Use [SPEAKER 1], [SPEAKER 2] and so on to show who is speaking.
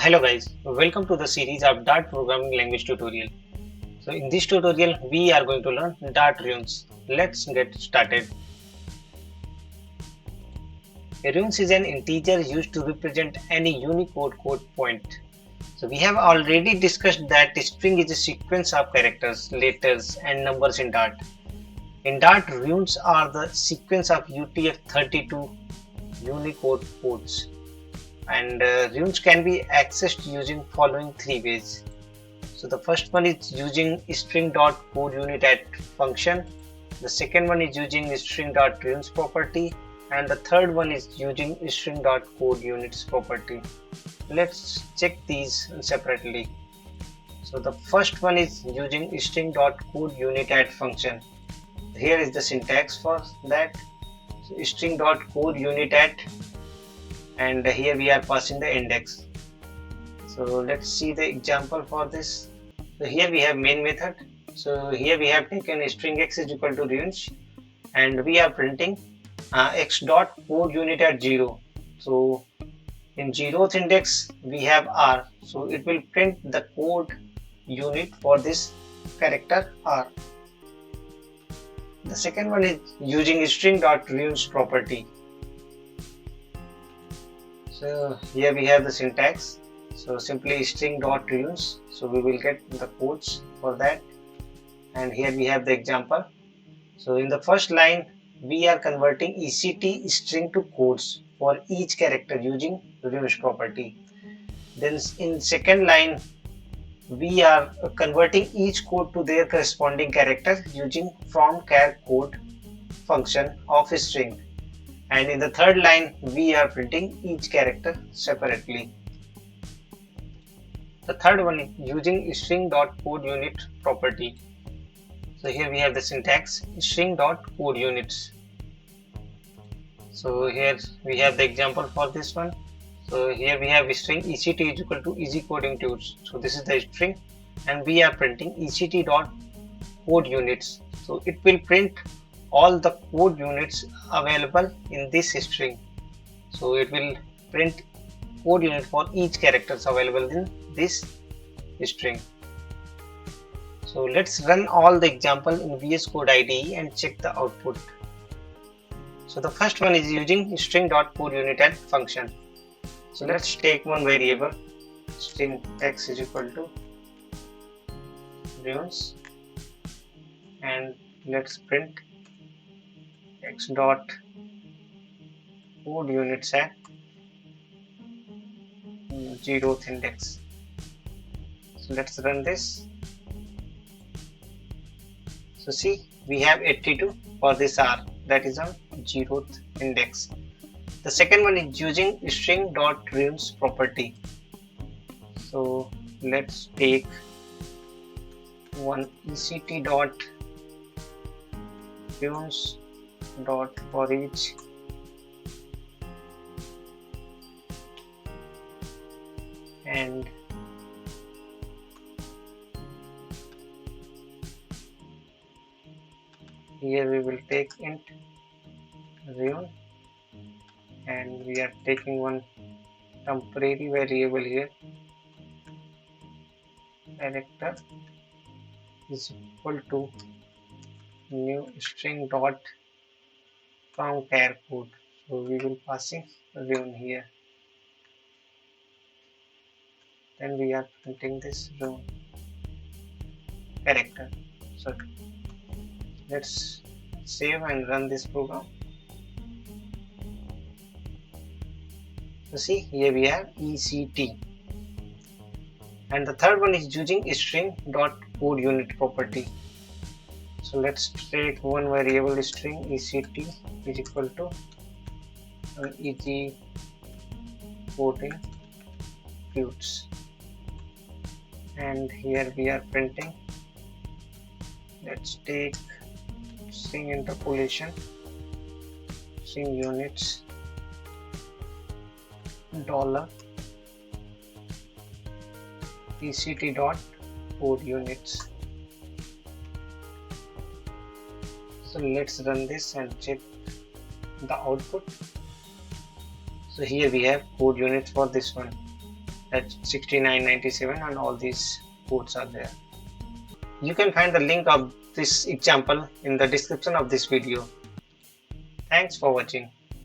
[SPEAKER 1] Hello guys, welcome to the series of Dart programming language tutorial. So in this tutorial we are going to learn Dart runes. Let's get started. A runes is an integer used to represent any Unicode code point. So we have already discussed that string is a sequence of characters, letters and numbers in Dart. In Dart, runes are the sequence of UTF-32 Unicode codes. And runes can be accessed using following three ways. So the first one is using String.codeUnitAt function, the second one is using String.runes property, and the third one is using String.codeUnits property. Let's check these separately. So the first one is using String.codeUnitAt function. Here is the syntax for that. So String.codeUnitAt, and here we are passing the index. So let's see the example for this. So here we have main method. So here we have taken string x is equal to runes, and we are printing x dot code unit at 0. So in 0th index we have r, so it will print the code unit for this character r. The second one is using string.runes property. So here we have the syntax. So simply string.runes. So we will get the codes for that. And here we have the example. So in the first line, we are converting ECT string to codes for each character using runes property. Then in second line, we are converting each code to their corresponding character using from-char code function of a string. And in the third line, we are printing each character separately. The third one is using string.codeUnit property. So here we have the syntax string.codeUnits. So here we have the example for this one. So here we have string ECT is equal to easy coding tools. So this is the string, and we are printing ECT.codeUnits. So it will print all the code units available in this string. So it will print code unit for each characters available in this string. So let's run all the example in VS Code IDE and check the output. So the first one is using string.codeUnitAt function. So let's take one variable, string x is equal to runes, and let's print x dot code units at 0th index. So let's run this. So see, we have 82 for this r, that is on 0th index. The second one is using string.runes property. So let's take one ECT dot runes dot for each and here we will take int rune, and we are taking one temporary variable here, character is equal to new string dot from char code. So we will passing rune here, then we are printing this rune character. So let's save and run this program. So see, here we have ECT, and the third one is using string.codeUnit property. So let's take one variable string ECT is equal to easy coding tunes, and here we are printing, let's take string interpolation string units dollar ECT dot code units. So let's run this and check the output. So here we have code units for this one, 6997 and all these codes are there. You can find the link of this example in the description of this video. Thanks for watching.